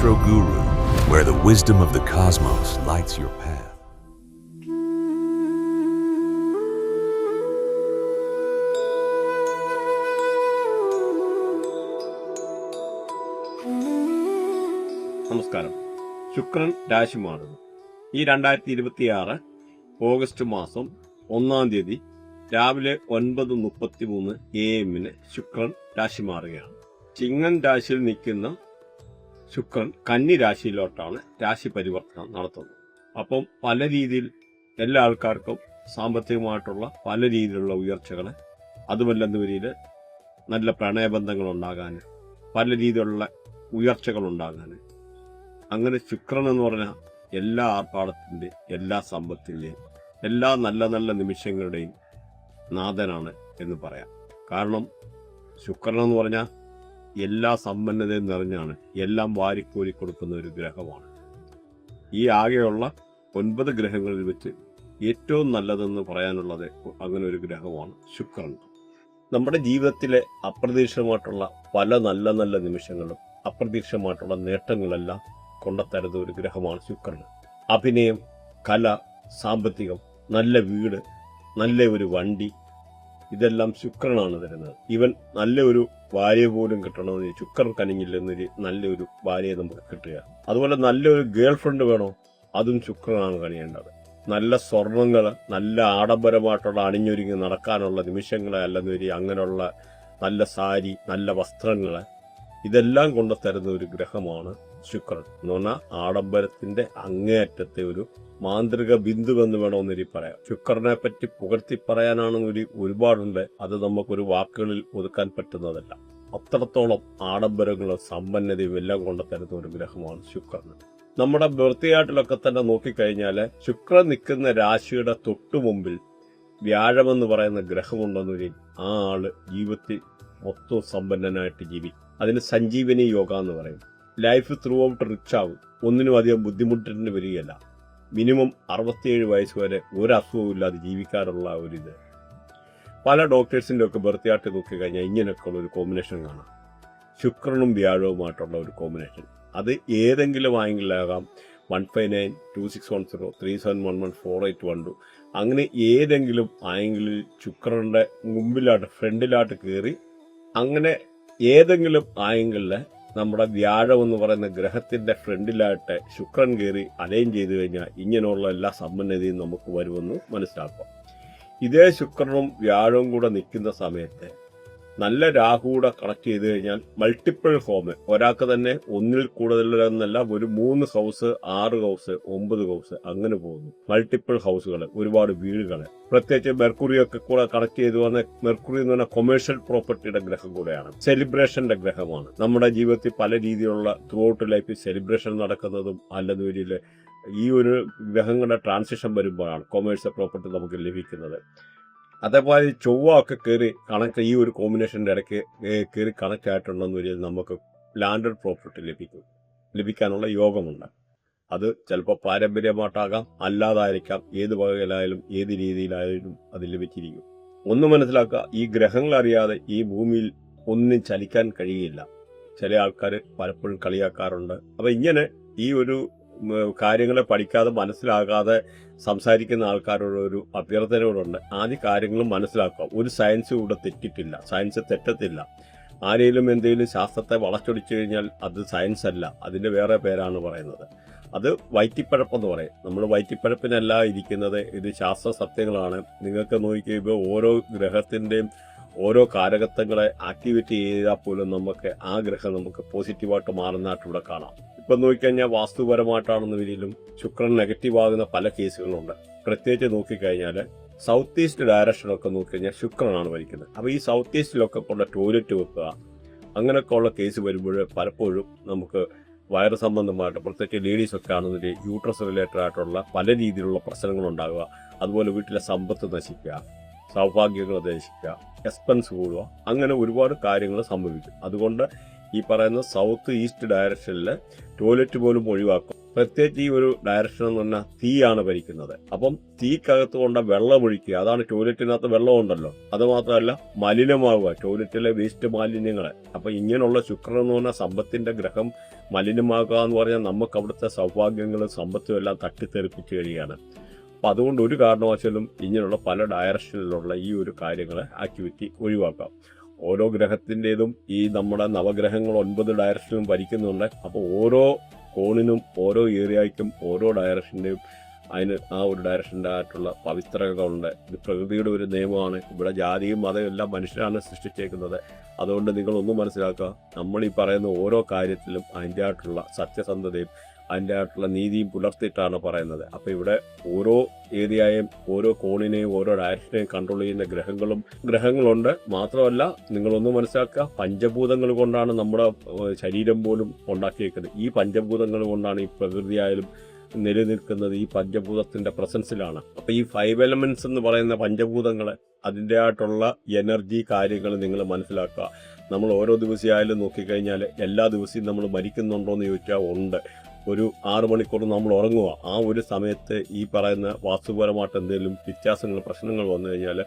Astro Guru, where the wisdom of the cosmos lights your path. നമസ്കാരം. ശുക്രൻ രാശി മാറുന്നു. ഈ 2026 ഓഗസ്റ്റ് മാസം 1-ാം തീയതി രാവിലെ 9:33 AM ശുക്രൻ രാശി മാറുകയാണ്. ചിങ്ങൻ രാശിയിൽ നിൽക്കുന്ന ശുക്രൻ കന്നി രാശിയിലോട്ടാണ് രാശി പരിവർത്തനം നടത്തുന്നത്. അപ്പം പല രീതിയിൽ എല്ലാ ആൾക്കാർക്കും സാമ്പത്തികമായിട്ടുള്ള പല രീതിയിലുള്ള ഉയർച്ചകൾ, അതുമല്ലെന്ന രീതിയിൽ നല്ല പ്രണയബന്ധങ്ങൾ ഉണ്ടാകാൻ, പല രീതിയിലുള്ള ഉയർച്ചകൾ ഉണ്ടാകാൻ, അങ്ങനെ ശുക്രൻ എന്ന് പറഞ്ഞാൽ എല്ലാ ആർഭാടത്തിൻ്റെ, എല്ലാ സമ്പത്തിൻ്റെയും, എല്ലാ നല്ല നല്ല നിമിഷങ്ങളുടെയും നാഥനാണ് എന്ന് പറയാം. കാരണം ശുക്രൻ എന്ന് പറഞ്ഞാൽ എല്ലാ സമ്പന്നതയും നിറഞ്ഞാണ്, എല്ലാം വാരിക്കോരി കൊടുക്കുന്ന ഒരു ഗ്രഹമാണ്. ഈ ആകെയുള്ള 9 ഗ്രഹങ്ങളിൽ വെച്ച് ഏറ്റവും നല്ലതെന്ന് പറയാനുള്ളത് അങ്ങനെ ഒരു ഗ്രഹമാണ് ശുക്രൻ. നമ്മുടെ ജീവിതത്തിലെ അപ്രതീക്ഷിതമായിട്ടുള്ള പല നല്ല നല്ല നിമിഷങ്ങളും അപ്രതീക്ഷിതമായിട്ടുള്ള നേട്ടങ്ങളെല്ലാം കൊണ്ടുത്തരുന്ന ഒരു ഗ്രഹമാണ് ശുക്രൻ. അഭിനയം, കല, സാമ്പത്തികം, നല്ല വീട്, നല്ല ഒരു വണ്ടി, ഇതെല്ലാം ശുക്രനാണ് തരുന്നത്. ഇവൻ നല്ല ഒരു ഭാര്യ പോലും കിട്ടണമെന്ന് ശുക്രൻ കനിഞ്ഞില്ലെന്നൊരു നല്ലൊരു ഭാര്യയെ നമുക്ക് കിട്ടുക. അതുപോലെ നല്ലൊരു ഗേൾ ഫ്രണ്ട് വേണോ, അതും ശുക്രനാണ് കണിയേണ്ടത്. നല്ല സ്വർണങ്ങൾ, നല്ല ആഡംബരമായിട്ടുള്ള അണിഞ്ഞൊരുങ്ങി നടക്കാനുള്ള നിമിഷങ്ങളെ അല്ലെന്നൊരു അങ്ങനെയുള്ള നല്ല സാരി, നല്ല വസ്ത്രങ്ങൾ, ഇതെല്ലാം കൊണ്ടു തരുന്ന ഒരു ഗ്രഹമാണ് ശുക്രൻ. എന്ന് പറഞ്ഞാൽ ആഡംബരത്തിന്റെ അങ്ങേയറ്റത്തെ ഒരു മാന്ത്രിക ബിന്ദുവെന്ന് വേണമെന്നൊരു പറയാം. ശുക്രനെ പറ്റി പുകഴ്ത്തി പറയാനാണെന്നൊരു ഒരുപാടുണ്ട്. അത് നമുക്കൊരു വാക്കുകളിൽ ഒതുക്കാൻ പറ്റുന്നതല്ല. അത്രത്തോളം ആഡംബരങ്ങളും സമ്പന്നതയും എല്ലാം കൊണ്ടു തരുന്ന ഒരു ഗ്രഹമാണ് ശുക്രൻ. നമ്മുടെ ബർത്തിയാട്ടിലൊക്കെ തന്നെ നോക്കിക്കഴിഞ്ഞാൽ ശുക്രൻ നിൽക്കുന്ന രാശിയുടെ തൊട്ടു മുമ്പിൽ വ്യാഴമെന്ന് പറയുന്ന ഗ്രഹമുണ്ടെന്നൊരു ആ ആള് ജീവിതത്തിൽ മൊത്തം സമ്പന്നനായിട്ട് ജീവിക്കും. അതിന് സഞ്ജീവനി യോഗ എന്ന് പറയും. ലൈഫ് ത്രൂ ഔട്ട് റിച്ച് ആവും. ഒന്നിനും അധികം ബുദ്ധിമുട്ടിന് വരികയല്ല. മിനിമം 67 വയസ്സ് വരെ ഒരു അസുഖവും ഇല്ലാതെ ജീവിക്കാനുള്ള ഒരിത്. പല ഡോക്ടേഴ്സിൻ്റെ ഒക്കെ ബർത്തിയാട്ട് നോക്കിക്കഴിഞ്ഞാൽ ഇങ്ങനെയൊക്കെയുള്ള ഒരു കോമ്പിനേഷൻ കാണാം. ശുക്രനും വ്യാഴവുമായിട്ടുള്ള ഒരു കോമ്പിനേഷൻ. അത് ഏതെങ്കിലും ആയെങ്കിലാകാം. 159 2610 3711 4812 അങ്ങനെ ഏതെങ്കിലും ആയെങ്കിൽ ശുക്രന്റെ മുമ്പിലായിട്ട് ഫ്രണ്ടിലായിട്ട് കയറി അങ്ങനെ ഏതെങ്കിലും ആയെങ്കിൽ നമ്മുടെ വ്യാഴം എന്ന് പറയുന്ന ഗ്രഹത്തിന്റെ ഫ്രണ്ടിലായിട്ട് ശുക്രൻ കയറി അലൈൻ ചെയ്തു കഴിഞ്ഞാൽ ഇങ്ങനെയുള്ള എല്ലാ സമ്പന്നതയും നമുക്ക് വരുമെന്ന് മനസ്സിലാക്കാം. ഇതേ ശുക്രനും വ്യാഴവും കൂടെ നിൽക്കുന്ന സമയത്ത് നല്ല രാഹുകൂടെ കണക്ട് ചെയ്ത് കഴിഞ്ഞാൽ മൾട്ടിപ്പിൾ ഹോം, ഒരാൾക്ക് തന്നെ ഒന്നിൽ കൂടുതലെന്നല്ല, ഒരു 3 ഹൗസ്, 6 ഹൗസ്, 9 ഹൗസ് അങ്ങനെ പോകുന്നു. മൾട്ടിപ്പിൾ ഹൗസുകൾ, ഒരുപാട് വീടുകൾ, പ്രത്യേകിച്ച് മെർക്കുറിയൊക്കെ കൂടെ കണക്ട് ചെയ്തു വന്ന മെർക്കുറി എന്ന് പറഞ്ഞാൽ കൊമേഴ്ഷ്യൽ പ്രോപ്പർട്ടിയുടെ ഗ്രഹം കൂടെയാണ്. സെലിബ്രേഷന്റെ ഗ്രഹമാണ്. നമ്മുടെ ജീവിതത്തിൽ പല രീതിയിലുള്ള ത്രൂ ഔട്ട് ലൈഫിൽ സെലിബ്രേഷൻ നടക്കുന്നതും അല്ലെന്ന രീതിയിൽ ഈ ഒരു ഗ്രഹങ്ങളുടെ ട്രാൻസിഷൻ വരുമ്പോഴാണ് കൊമേഴ്ഷ്യൽ പ്രോപ്പർട്ടി നമുക്ക് ലഭിക്കുന്നത്. അതേപോലെ ചൊവ്വ ഒക്കെ കയറി കണക്ട്, ഈ ഒരു കോമ്പിനേഷൻ്റെ ഇടയ്ക്ക് കയറി കണക്ട് ആയിട്ടുണ്ടെന്ന് വരിക നമുക്ക് ലാൻഡഡ് പ്രോപ്പർട്ടി ലഭിക്കാനുള്ള യോഗമുണ്ട്. അത് ചിലപ്പോൾ പാരമ്പര്യമായിട്ടാകാം, അല്ലാതായിരിക്കാം. ഏത് വകയിലായാലും ഏത് രീതിയിലായാലും അത് ലഭിച്ചിരിക്കും. ഒന്ന് മനസ്സിലാക്കുക, ഈ ഗ്രഹങ്ങൾ അറിയാതെ ഈ ഭൂമിയിൽ ഒന്നും ചലിക്കാൻ കഴിയില്ല. ചില ആൾക്കാർ പലപ്പോഴും കളിയാക്കാറുണ്ട്. അപ്പം ഇങ്ങനെ ഈ ഒരു കാര്യങ്ങളെ പഠിക്കാതെ മനസ്സിലാകാതെ സംസാരിക്കുന്ന ആൾക്കാരോട് ഒരു അഭ്യർത്ഥനയോടുണ്ട്. ആദ്യ കാര്യങ്ങളും മനസ്സിലാക്കുക. ഒരു സയൻസ് ഇവിടെ തെറ്റിട്ടില്ല, സയൻസ് തെറ്റത്തില്ല. ആരെങ്കിലും എന്തെങ്കിലും ശാസ്ത്രത്തെ വളച്ചൊടിച്ചു കഴിഞ്ഞാൽ അത് സയൻസ് അല്ല, അതിൻ്റെ വേറെ പേരാണ് പറയുന്നത്. അത് വയറ്റിപ്പഴപ്പെന്ന് പറയും. നമ്മൾ വയറ്റിപ്പഴപ്പിനല്ല ഇരിക്കുന്നത്, ഇത് ശാസ്ത്ര സത്യങ്ങളാണ്. നിങ്ങൾക്ക് നോക്കിക്കഴിയുമ്പോൾ ഓരോ ഗ്രഹത്തിൻ്റെയും ഓരോ കാരകത്വങ്ങളെ ആക്ടിവേറ്റ് ചെയ്താൽ പോലും നമുക്ക് ആ ഗ്രഹം നമുക്ക് പോസിറ്റീവായിട്ട് മാറുന്നതായിട്ട് ഇവിടെ കാണാം. ഇപ്പം നോക്കിക്കഴിഞ്ഞാൽ വാസ്തുപരമായിട്ടാണെന്ന രീതിയിലും ശുക്രൻ നെഗറ്റീവ് ആകുന്ന പല കേസുകളുണ്ട്. പ്രത്യേകിച്ച് നോക്കിക്കഴിഞ്ഞാൽ സൗത്ത് ഈസ്റ്റ് ഡയറക്ഷനൊക്കെ നോക്കിക്കഴിഞ്ഞാൽ ശുക്രനാണ് ഭരിക്കുന്നത്. അപ്പോൾ ഈ സൗത്ത് ഈസ്റ്റിലൊക്കെ ഉള്ള ടോയ്ലറ്റ് വെക്കുക, അങ്ങനെയൊക്കെ ഉള്ള കേസ് വരുമ്പോൾ പലപ്പോഴും നമുക്ക് വയറ് സംബന്ധമായിട്ട്, പ്രത്യേകിച്ച് ലേഡീസൊക്കെ ആണെന്നൊരു യൂട്രസ് റിലേറ്റഡ് ആയിട്ടുള്ള പല രീതിയിലുള്ള പ്രശ്നങ്ങളുണ്ടാകുക. അതുപോലെ വീട്ടിലെ സമ്പത്ത് നശിക്കുക, സൗഭാഗ്യങ്ങൾ നശിക്കുക, എക്സ്പെൻസ് കൂടുക, അങ്ങനെ ഒരുപാട് കാര്യങ്ങൾ സംഭവിക്കും. അതുകൊണ്ട് ഈ പറയുന്ന സൗത്ത് ഈസ്റ്റ് ഡയറക്ഷനിൽ ടോയ്ലറ്റ് പോലും ഒഴിവാക്കും. പ്രത്യേകിച്ച് ഈ ഒരു ഡയറക്ഷൻ എന്ന് പറഞ്ഞാൽ തീയാണ് ഭരിക്കുന്നത്. അപ്പം തീക്കകത്ത് കൊണ്ട് വെള്ളം ഒഴിക്കുക, അതാണ് ടോയ്ലറ്റിനകത്ത് വെള്ളം ഉണ്ടല്ലോ. അത് മാത്രമല്ല മലിനമാവുക, ടോയ്ലറ്റിലെ വേസ്റ്റ് മാലിന്യങ്ങൾ. അപ്പം ഇങ്ങനെയുള്ള ശുക്രൻ എന്ന് പറഞ്ഞാൽ സമ്പത്തിന്റെ ഗ്രഹം മലിനമാകുക എന്ന് പറഞ്ഞാൽ നമുക്ക് അവിടുത്തെ സൗഭാഗ്യങ്ങളും സമ്പത്തും എല്ലാം തട്ടിത്തെറിപ്പിച്ച് കഴിയുകയാണ്. അപ്പം അതുകൊണ്ട് ഒരു കാരണവശാലും ഇങ്ങനെയുള്ള പല ഡയറക്ഷനിലുള്ള ഈ ഒരു കാര്യങ്ങൾ ആക്ടിവിറ്റി ഒഴിവാക്കാം. ഓരോ ഗ്രഹത്തിൻ്റെതും ഈ നമ്മുടെ നവഗ്രഹങ്ങൾ 9 ഡയറക്ഷനും ഭരിക്കുന്നുണ്ട്. അപ്പോൾ ഓരോ കോണിനും ഓരോ ഏരിയയ്ക്കും ഓരോ ഡയറക്ഷൻ്റെയും അതിന് ആ ഒരു ഡയറക്ഷൻ്റെ ആയിട്ടുള്ള പവിത്രതകളുണ്ട്. ഇത് പ്രകൃതിയുടെ ഒരു നിയമമാണ്. ഇവിടെ ജാതിയും മതവും എല്ലാം മനുഷ്യരാണ് സൃഷ്ടിച്ചേക്കുന്നത്. അതുകൊണ്ട് നിങ്ങളൊന്നും മനസ്സിലാക്കുക, നമ്മൾ ഈ പറയുന്ന ഓരോ കാര്യത്തിലും അതിൻ്റെ ആയിട്ടുള്ള സത്യസന്ധതയും അതിൻ്റെ ആയിട്ടുള്ള നീതിയും പുലർത്തിയിട്ടാണ് പറയുന്നത്. അപ്പോൾ ഇവിടെ ഓരോ ഏരിയയും ഓരോ കോണിനെയും ഓരോ ഡയറക്ഷനെയും കൺട്രോൾ ചെയ്യുന്ന ഗ്രഹങ്ങളുണ്ട്. മാത്രമല്ല നിങ്ങളൊന്ന് മനസ്സിലാക്കുക, പഞ്ചഭൂതങ്ങൾ കൊണ്ടാണ് നമ്മുടെ ശരീരം പോലും ഉണ്ടാക്കിയേക്കുന്നത്. ഈ പഞ്ചഭൂതങ്ങൾ കൊണ്ടാണ് ഈ പ്രകൃതിയായാലും നിലനിൽക്കുന്നത്, ഈ പഞ്ചഭൂതത്തിന്റെ പ്രസൻസിലാണ്. അപ്പോൾ ഈ 5 എലമെന്റ്സ് എന്ന് പറയുന്ന പഞ്ചഭൂതങ്ങൾ അതിൻ്റെ ആയിട്ടുള്ള എനർജി കാര്യങ്ങൾ നിങ്ങൾ മനസ്സിലാക്കുക. നമ്മൾ ഓരോ ദിവസമായാലും നോക്കിക്കഴിഞ്ഞാൽ എല്ലാ ദിവസവും നമ്മൾ മരിക്കുന്നുണ്ടോ എന്ന് ചോദിച്ചാൽ ഉണ്ട്. ഒരു 6 മണിക്കൂർ നമ്മൾ ഉറങ്ങുക, ആ ഒരു സമയത്ത് ഈ പറയുന്ന വാസ്തുപരമായിട്ട് എന്തെങ്കിലും വ്യത്യാസങ്ങൾ പ്രശ്നങ്ങൾ വന്നു കഴിഞ്ഞാൽ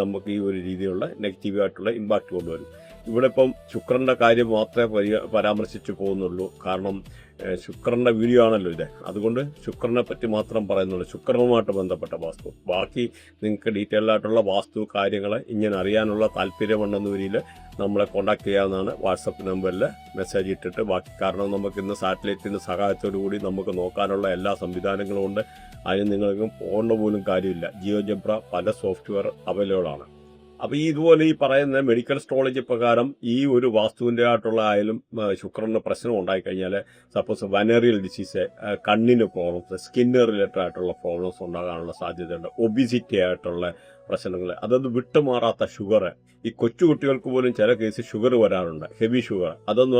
നമുക്ക് ഈ ഒരു രീതിയിലുള്ള നെഗറ്റീവായിട്ടുള്ള ഇമ്പാക്റ്റ് കൊണ്ടുവരും. ഇവിടെ ഇപ്പം ശുക്രൻ്റെ കാര്യം മാത്രമേ പരാമർശിച്ചു പോകുന്നുള്ളൂ. കാരണം ശുക്രൻ്റെ വീഡിയോ ആണല്ലോ ഇത്, അതുകൊണ്ട് ശുക്രനെ പറ്റി മാത്രം പറയുന്നുള്ളൂ, ശുക്രനുമായിട്ട് ബന്ധപ്പെട്ട വാസ്തു. ബാക്കി നിങ്ങൾക്ക് ഡീറ്റെയിൽഡ് ആയിട്ടുള്ള വാസ്തു കാര്യങ്ങൾ ഇങ്ങനെ അറിയാനുള്ള താല്പര്യമുണ്ടെന്ന രീതിയിൽ നമ്മളെ കോൺടാക്ട് ചെയ്യാവുന്നതാണ്. വാട്സപ്പ് നമ്പറിൽ മെസ്സേജ് ഇട്ടിട്ട് ബാക്കി. കാരണം നമുക്ക് ഇന്ന് സാറ്റലൈറ്റിൻ്റെ സഹായത്തോടു കൂടി നമുക്ക് നോക്കാനുള്ള എല്ലാ സംവിധാനങ്ങളും ഉണ്ട്. അതിന് നിങ്ങൾക്ക് പോകേണ്ട പോലും കാര്യമില്ല. ജിയോജബ്ര പല സോഫ്റ്റ്വെയർ അവൈലബിൾ ആണ്. അപ്പോൾ ഇതുപോലെ ഈ പറയുന്ന മെഡിക്കൽ അസ്ട്രോളജി പ്രകാരം ഈ ഒരു വാസ്തുവിൻ്റെ ആയിട്ടുള്ള ആയാലും ശുക്രന് പ്രശ്നം ഉണ്ടായിക്കഴിഞ്ഞാൽ, സപ്പോസ് വനറിയൽ ഡിസീസ്, കണ്ണിന് പ്രോബ്ലംസ്, സ്കിന്ന് റിലേറ്റഡ് ആയിട്ടുള്ള പ്രോബ്ലംസ് ഉണ്ടാകാനുള്ള സാധ്യതയുണ്ട്. ഒബിസിറ്റി ആയിട്ടുള്ള പ്രശ്നങ്ങൾ, അതായത് വിട്ടുമാറാത്ത ഷുഗർ. ഈ കൊച്ചുകുട്ടികൾക്ക് പോലും ചില കേസ് ഷുഗർ വരാറുണ്ട്, ഹെവി ഷുഗർ. അതെന്ന്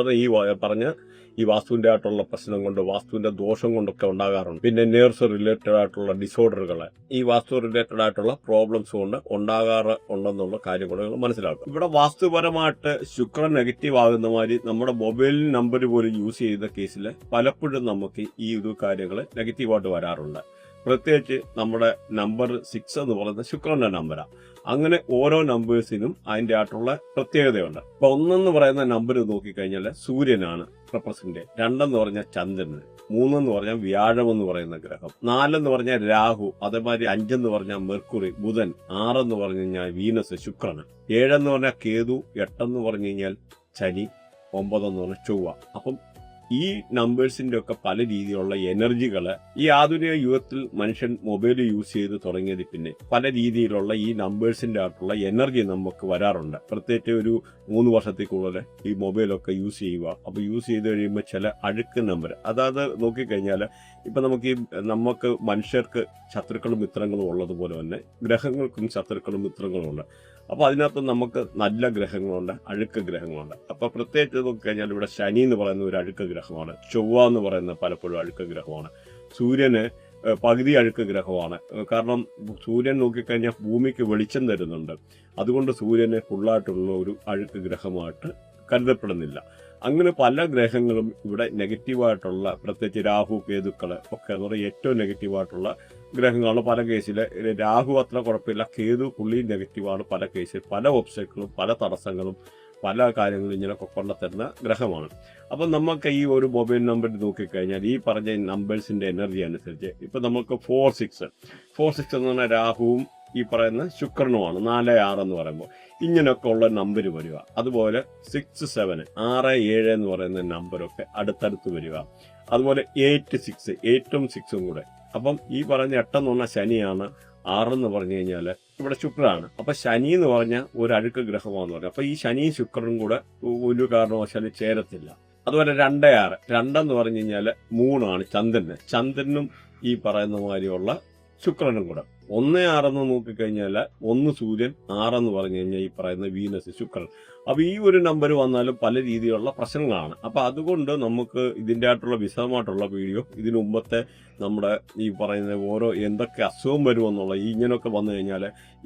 പറഞ്ഞാൽ ഈ വാസ്തുവിൻ്റെ ആയിട്ടുള്ള പ്രശ്നം കൊണ്ട്, വാസ്തുവിൻ്റെ ദോഷം കൊണ്ടൊക്കെ ഉണ്ടാകാറുണ്ട്. പിന്നെ നേഴ്സ് റിലേറ്റഡ് ആയിട്ടുള്ള ഡിസോർഡറുകൾ ഈ വാസ്തു റിലേറ്റഡ് ആയിട്ടുള്ള പ്രോബ്ലംസ് കൊണ്ട് ഉണ്ടാകാറുണ്ടെന്നുള്ള കാര്യം കൂടെ നിങ്ങൾ മനസ്സിലാക്കും. ഇവിടെ വാസ്തുപരമായിട്ട് ശുക്രൻ നെഗറ്റീവ് ആകുന്ന മാതിരി നമ്മുടെ മൊബൈൽ നമ്പർ പോലും യൂസ് ചെയ്യുന്ന കേസിൽ പലപ്പോഴും നമുക്ക് ഈ ഒരു കാര്യങ്ങൾ നെഗറ്റീവായിട്ട് വരാറുണ്ട്. പ്രത്യേകിച്ച് നമ്മുടെ നമ്പർ 6 എന്ന് പറയുന്നത് ശുക്രന്റെ നമ്പറാണ്. അങ്ങനെ ഓരോ നമ്പേഴ്സിനും അതിൻ്റെ ആയിട്ടുള്ള പ്രത്യേകതയുണ്ട്. ഇപ്പൊ 1 എന്ന് പറയുന്ന നമ്പർ നോക്കിക്കഴിഞ്ഞാൽ സൂര്യനാണ് റെപ്രസെന്റ്, 2 എന്ന് പറഞ്ഞാൽ ചന്ദ്രന്, 3 എന്ന് പറഞ്ഞാൽ വ്യാഴം എന്ന് പറയുന്ന ഗ്രഹം, 4 എന്ന് പറഞ്ഞാൽ രാഹു, അതേമാതിരി 5 എന്ന് പറഞ്ഞാൽ മെർക്കുറി ബുധൻ, 6 എന്ന് പറഞ്ഞു കഴിഞ്ഞാൽ വീനസ് ശുക്രന്, 7 എന്ന് പറഞ്ഞാൽ കേതു, 8 എന്ന് പറഞ്ഞു കഴിഞ്ഞാൽ ശനി, 9 എന്ന് പറഞ്ഞാൽ ചൊവ്വ. അപ്പം ഈ നമ്പേഴ്സിന്റെ ഒക്കെ പല രീതിയിലുള്ള എനർജികൾ ഈ ആധുനിക യുഗത്തിൽ മനുഷ്യൻ മൊബൈൽ യൂസ് ചെയ്ത് തുടങ്ങിയത് പിന്നെ പല രീതിയിലുള്ള ഈ നമ്പേഴ്സിന്റെ ആയിട്ടുള്ള എനർജി നമുക്ക് വരാറുണ്ട്. പ്രത്യേകിച്ച് ഒരു 3 വർഷത്തിൽ കൂടുതൽ ഈ മൊബൈലൊക്കെ യൂസ് ചെയ്യുക. അപ്പോൾ യൂസ് ചെയ്ത് കഴിയുമ്പോൾ ചില അഴുക്ക് നമ്പർ, അതായത് നോക്കിക്കഴിഞ്ഞാൽ ഇപ്പം നമുക്ക് മനുഷ്യർക്ക് ശത്രുക്കളും മിത്രങ്ങളും ഉള്ളതുപോലെ തന്നെ ഗ്രഹങ്ങൾക്കും ശത്രുക്കളും മിത്രങ്ങളും ഉണ്ട്. അപ്പോൾ അതിനകത്ത് നമുക്ക് നല്ല ഗ്രഹങ്ങളുണ്ട്, അഴുക്ക് ഗ്രഹങ്ങളുണ്ട്. അപ്പോൾ പ്രത്യേകിച്ച് നോക്കിക്കഴിഞ്ഞാൽ ഇവിടെ ശനി എന്ന് പറയുന്ന ഒരു അഴുക്ക് ഗ്രഹമാണ്, ചൊവ്വ എന്ന് പറയുന്ന പലപ്പോഴും അഴുക്ക് ഗ്രഹമാണ്, സൂര്യന് പകുതി അഴുക്ക് ഗ്രഹമാണ്. കാരണം സൂര്യൻ നോക്കിക്കഴിഞ്ഞാൽ ഭൂമിക്ക് വെളിച്ചം തരുന്നുണ്ട്. അതുകൊണ്ട് സൂര്യനെ ഫുള്ളായിട്ടുള്ള ഒരു അഴുക്ക് ഗ്രഹമായിട്ട് കരുതപ്പെടുന്നില്ല. അങ്ങനെ പല ഗ്രഹങ്ങളും ഇവിടെ നെഗറ്റീവായിട്ടുള്ള, പ്രത്യേകിച്ച് രാഹു കേതുക്കൾ ഒക്കെ എന്ന് പറയുന്നത് ഏറ്റവും നെഗറ്റീവായിട്ടുള്ള ഗ്രഹങ്ങളാണ്. പല കേസിൽ രാഹു അത്ര കുഴപ്പമില്ല, കേതു പുള്ളി നെഗറ്റീവാണ്. പല കേസിൽ പല ഒബ്സ്റ്റക്കിളും പല തടസ്സങ്ങളും പല കാര്യങ്ങളും ഇങ്ങനെ കൊണ്ടുത്തരുന്ന ഗ്രഹമാണ്. അപ്പം നമുക്ക് ഈ ഒരു മൊബൈൽ നമ്പർ നോക്കിക്കഴിഞ്ഞാൽ ഈ പറഞ്ഞ നമ്പേഴ്സിൻ്റെ എനർജി അനുസരിച്ച് ഇപ്പം നമുക്ക് 4-6 എന്ന് പറഞ്ഞാൽ രാഹുവും ഈ പറയുന്ന ശുക്രനുമാണ്, 4-6 എന്ന് പറയുമ്പോൾ ഇങ്ങനെയൊക്കെ ഉള്ള നമ്പർ വരിക. അതുപോലെ 6-7, 6-7 എന്ന് പറയുന്ന നമ്പരൊക്കെ അടുത്തടുത്ത് വരിക. അതുപോലെ 8-6, 8ഉം 6ഉം കൂടെ. അപ്പം ഈ പറഞ്ഞ 8 എന്ന് പറഞ്ഞാൽ ശനിയാണ്, 6 എന്ന് പറഞ്ഞു കഴിഞ്ഞാൽ ഇവിടെ ശുക്രനാണ്. അപ്പം ശനി എന്ന് പറഞ്ഞാൽ ഒരു അഴുക്ക് ഗ്രഹമാണെന്ന് പറഞ്ഞു. അപ്പം ഈ ശനിയും ശുക്രനും കൂടെ ഒരു കാരണവശാലും ചേരത്തില്ല. അതുപോലെ 2-6, 2 എന്ന് പറഞ്ഞു കഴിഞ്ഞാൽ 3 ചന്ദ്രനും ഈ പറയുന്ന മാതിരിയുള്ള ശുക്രനും കൂടെ. 1-6 എന്ന് നോക്കിക്കഴിഞ്ഞാൽ 1 സൂര്യൻ, 6 എന്ന് പറഞ്ഞു കഴിഞ്ഞാൽ ഈ പറയുന്ന വീനസ് ശുക്രൻ. അപ്പോൾ ഈ ഒരു നമ്പർ വന്നാലും പല രീതിയിലുള്ള പ്രശ്നങ്ങളാണ്. അപ്പോൾ അതുകൊണ്ട് നമുക്ക് ഇതിൻ്റെ ആയിട്ടുള്ള വിശദമായിട്ടുള്ള വീഡിയോ ഇതിനു മുമ്പത്തെ നമ്മുടെ ഈ പറയുന്ന ഓരോ എന്തൊക്കെ അസുഖം വരുമെന്നുള്ള ഇങ്ങനെയൊക്കെ വന്നു കഴിഞ്ഞാൽ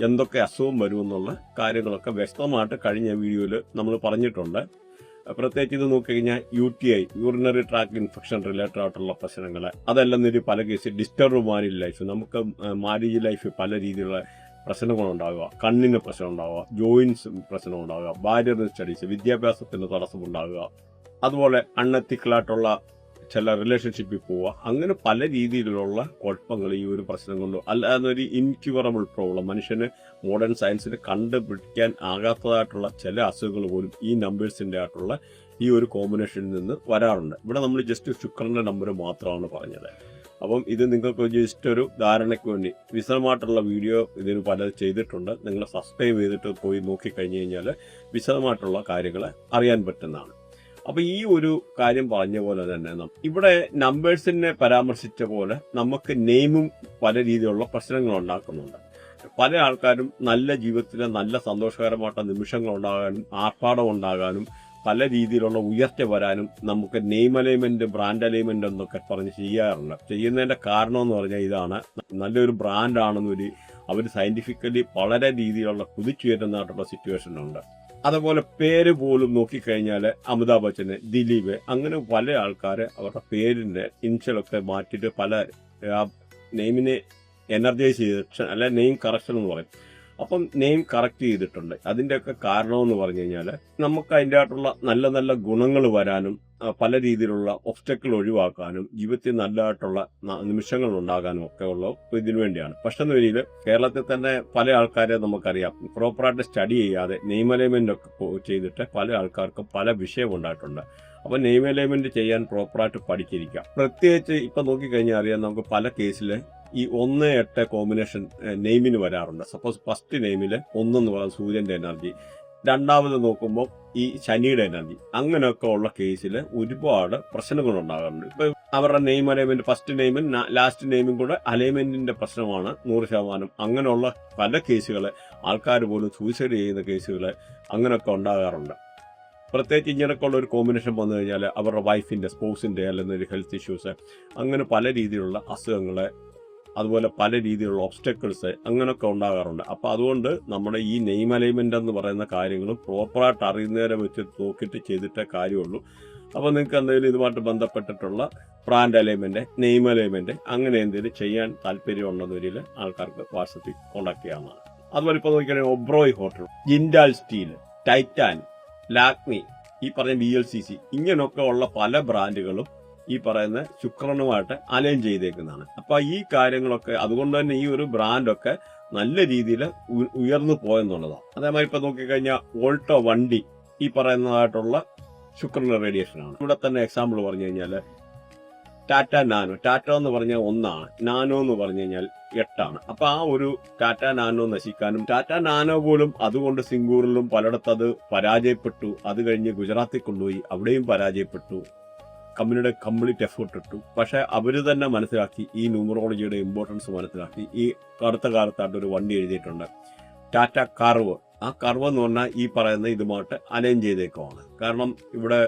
എന്തൊക്കെ അസുഖം വരുമെന്നുള്ള കാര്യങ്ങളൊക്കെ വ്യക്തമായിട്ട് കഴിഞ്ഞ വീഡിയോയിൽ നമ്മൾ പറഞ്ഞിട്ടുണ്ട്. പ്രത്യേകിച്ച് ഇത് നോക്കിക്കഴിഞ്ഞാൽ UTI, urinary tract infection related ആയിട്ടുള്ള പ്രശ്നങ്ങൾ, അതല്ലെന്നൊരു പല കേസ് ഡിസ്റ്റർബ് മാരേജ് ലൈഫ്, നമുക്ക് മാരേജ് ലൈഫ് പല രീതിയിലുള്ള പ്രശ്നങ്ങളുണ്ടാകുക, കണ്ണിന് പ്രശ്നം ഉണ്ടാകുക, ജോയിൻസ് പ്രശ്നം ഉണ്ടാകുക, ബാരിയർ സ്റ്റഡീസ്, വിദ്യാഭ്യാസത്തിന് തടസ്സമുണ്ടാകുക, അതുപോലെ അൺഎത്തിക്കലായിട്ടുള്ള ചില റിലേഷൻഷിപ്പിൽ പോവുക, അങ്ങനെ പല രീതിയിലുള്ള കുഴപ്പങ്ങൾ ഈ ഒരു പ്രശ്നം കൊണ്ട്, അല്ലാതെ ഒരു ഇൻക്യൂറബിൾ പ്രോബ്ലം, മനുഷ്യന് മോഡേൺ സയൻസിന് കണ്ടുപിടിക്കാൻ ആകാത്തതായിട്ടുള്ള ചില അസുഖങ്ങൾ പോലും ഈ നമ്പേഴ്സിൻ്റെ ആയിട്ടുള്ള ഈ ഒരു കോമ്പിനേഷനിൽ നിന്ന് വരാറുണ്ട്. ഇവിടെ നമ്മൾ ജസ്റ്റ് ശുക്രൻ്റെ നമ്പർ മാത്രമാണ് പറഞ്ഞത്. അപ്പം ഇത് നിങ്ങൾക്ക് ജസ്റ്റ് ഒരു ധാരണയ്ക്ക് വേണ്ടി വിശദമായിട്ടുള്ള വീഡിയോ ഇതിന് പല ചെയ്തിട്ടുണ്ട്. നിങ്ങൾ സബ്സ്ക്രൈബ് ചെയ്തിട്ട് പോയി നോക്കിക്കഴിഞ്ഞ് കഴിഞ്ഞാൽ വിശദമായിട്ടുള്ള കാര്യങ്ങൾ അറിയാൻ പറ്റുന്നതാണ്. അപ്പോൾ ഈ ഒരു കാര്യം പറഞ്ഞ പോലെ തന്നെ ഇവിടെ നമ്പേഴ്സിനെ പരാമർശിച്ച പോലെ നമുക്ക് നെയിമും പല രീതിയിലുള്ള പ്രശ്നങ്ങൾ ഉണ്ടാക്കുന്നുണ്ട്. പല ആൾക്കാരും നല്ല ജീവിതത്തിൽ നല്ല സന്തോഷകരമായിട്ടുള്ള നിമിഷങ്ങൾ ഉണ്ടാകാനും ആർഭാടം ഉണ്ടാകാനും പല രീതിയിലുള്ള ഉയർച്ച വരാനും നമുക്ക് നെയിം അലൈൻമെന്റ്, ബ്രാൻഡ് അലൈൻമെന്റ് എന്നൊക്കെ പറഞ്ഞ് ചെയ്യാറുണ്ട്. ചെയ്യുന്നതിന്റെ കാരണം എന്ന് പറഞ്ഞാൽ ഇതാണ്, നല്ലൊരു ബ്രാൻഡാണെന്നൊരു അവർ സയന്റിഫിക്കലി വളരെ രീതിയിലുള്ള കുതിച്ചുയരുന്നതായിട്ടുള്ള സിറ്റുവേഷൻ ഉണ്ട്. അതുപോലെ പേര് പോലും നോക്കിക്കഴിഞ്ഞാൽ അമിതാഭ് ബച്ചന്, ദിലീപ്, അങ്ങനെ പല ആൾക്കാർ അവരുടെ പേരിന്റെ ഇനിഷ്യലൊക്കെ മാറ്റിയിട്ട് പല നെയിമിനെ എനർജൈസ് ചെയ്ത് അല്ലെ നെയിം കറക്ഷൻ എന്ന് പറയും. അപ്പം നെയിം കറക്റ്റ് ചെയ്തിട്ടുണ്ട്. അതിൻ്റെയൊക്കെ കാരണമെന്ന് പറഞ്ഞു കഴിഞ്ഞാൽ നമുക്ക് അതിൻ്റെ ആയിട്ടുള്ള നല്ല നല്ല ഗുണങ്ങൾ വരാനും പല രീതിയിലുള്ള ഒബ്സ്റ്റക്കിൾ ഒഴിവാക്കാനും ജീവിതത്തിൽ നല്ലതായിട്ടുള്ള നിമിഷങ്ങൾ ഉണ്ടാകാനും ഒക്കെ ഉള്ള ഇതിനു വേണ്ടിയാണ്. പക്ഷെ എന്ന് വരിയിൽ കേരളത്തിൽ തന്നെ പല ആൾക്കാരെ നമുക്കറിയാം പ്രോപ്പറായിട്ട് സ്റ്റഡി ചെയ്യാതെ നെയിം അലൈൻമെന്റ് ഒക്കെ ചെയ്തിട്ട് പല ആൾക്കാർക്കും പല വിഷയം ഉണ്ടായിട്ടുണ്ട്. അപ്പോൾ നെയിം അലൈൻമെന്റ് ചെയ്യാൻ പ്രോപ്പറായിട്ട് പഠിച്ചിരിക്കുക. പ്രത്യേകിച്ച് ഇപ്പം നോക്കിക്കഴിഞ്ഞാൽ അറിയാം, നമുക്ക് പല കേസിൽ ഈ 1-8 കോമ്പിനേഷൻ നെയിമിന് വരാറുണ്ട്. സപ്പോസ് ഫസ്റ്റ് നെയിമിൽ 1 എന്ന് പറയുന്നത് സൂര്യന്റെ എനർജി, രണ്ടാമത് നോക്കുമ്പോൾ ഈ ശനിയുടെ എനർജി, അങ്ങനെയൊക്കെ ഉള്ള കേസിൽ ഒരുപാട് പ്രശ്നങ്ങൾ ഉണ്ടാകാറുണ്ട്. ഇപ്പൊ അവരുടെ നെയിം അലൈൻമെന്റ് ഫസ്റ്റ് നെയിമും ലാസ്റ്റ് നെയിമും കൂടെ അലൈൻമെന്റിന്റെ പ്രശ്നമാണ് 100%. അങ്ങനെയുള്ള പല കേസുകൾ ആൾക്കാർ പോലും സൂയിസൈഡ് ചെയ്യുന്ന കേസുകൾ അങ്ങനെയൊക്കെ ഉണ്ടാകാറുണ്ട്. പ്രത്യേകിച്ച് ഇങ്ങനെയൊക്കെ ഉള്ള ഒരു കോമ്പിനേഷൻ വന്നു കഴിഞ്ഞാൽ അവരുടെ വൈഫിന്റെ, സ്പോസിന്റെ അല്ലെങ്കിൽ ഒരു ഹെൽത്ത് ഇഷ്യൂസ്, അങ്ങനെ പല രീതിയിലുള്ള അസുഖങ്ങൾ, അതുപോലെ പല രീതിയിലുള്ള ഒബ്സ്റ്റക്കിൾസ് അങ്ങനെയൊക്കെ ഉണ്ടാകാറുണ്ട്. അപ്പോൾ അതുകൊണ്ട് നമ്മുടെ ഈ നെയിം അലൈൻമെന്റ് എന്ന് പറയുന്ന കാര്യങ്ങളും പ്രോപ്പറായിട്ട് അറിയുന്നവരെ വെച്ച് നോക്കിയിട്ട് ചെയ്തിട്ടേ കാര്യമുള്ളൂ. അപ്പോൾ നിങ്ങൾക്ക് എന്തെങ്കിലും ഇതുമായിട്ട് ബന്ധപ്പെട്ടിട്ടുള്ള ബ്രാൻഡ് അലൈൻമെന്റ്, നെയിം അലൈൻമെന്റ് അങ്ങനെ എന്തെങ്കിലും ചെയ്യാൻ താല്പര്യമുണ്ടെന്നൊരിൽ ആൾക്കാർക്ക് വാട്സപ്പിൽ കോൺടാക്ട് ചെയ്യാവുന്നതാണ്. അതുപോലെ ഇപ്പോൾ നോക്കിയാൽ Oberoi hotel, Jindal steel, Titan, Lakme, ഈ പറഞ്ഞ VLCC, ഇങ്ങനെയൊക്കെ ഉള്ള പല ബ്രാൻഡുകളും ഈ പറയുന്ന ശുക്രനുമായിട്ട് അലൈൻ ചെയ്തേക്കുന്നതാണ്. അപ്പൊ ഈ കാര്യങ്ങളൊക്കെ അതുകൊണ്ട് തന്നെ ഈ ഒരു ബ്രാൻഡൊക്കെ നല്ല രീതിയിൽ ഉയർന്നു പോയെന്നുള്ളതാണ്. അതേമാതിരി ഇപ്പൊ നോക്കിക്കഴിഞ്ഞാൽ ഓൾട്ടോ വണ്ടി ഈ പറയുന്നതായിട്ടുള്ള ശുക്രന്റെ റേഡിയേഷൻ ആണ്. ഇവിടെ തന്നെ എക്സാമ്പിൾ പറഞ്ഞു കഴിഞ്ഞാൽ ടാറ്റ നാനോ, ടാറ്റ എന്ന് പറഞ്ഞാൽ 1 നാനോ എന്ന് പറഞ്ഞു കഴിഞ്ഞാൽ 8. അപ്പൊ ആ ഒരു ടാറ്റ നാനോ നശിക്കാനും, ടാറ്റ നാനോ പോലും അതുകൊണ്ട് സിംഗൂറിലും പലയിടത്ത് അത് പരാജയപ്പെട്ടു. അത് കഴിഞ്ഞ് ഗുജറാത്തിൽ കൊണ്ടുപോയി, അവിടെയും പരാജയപ്പെട്ടു. കമ്പനിയുടെ കംപ്ലീറ്റ് എഫേർട്ട് ഇട്ടു. പക്ഷെ അവര് തന്നെ മനസ്സിലാക്കി ഈ ന്യൂമറോളജിയുടെ ഇമ്പോർട്ടൻസ് മനസ്സിലാക്കി ഈ അടുത്ത കാലത്തായിട്ട് ഒരു വണ്ടി എഴുതിയിട്ടുണ്ട്, ടാറ്റ കർവ്. ആ കർവ് എന്ന് പറഞ്ഞാൽ ഈ പറയുന്ന ഇതുമായിട്ട് അലൈൻ ചെയ്തേക്കുവാണ്. കാരണം ഇവിടെ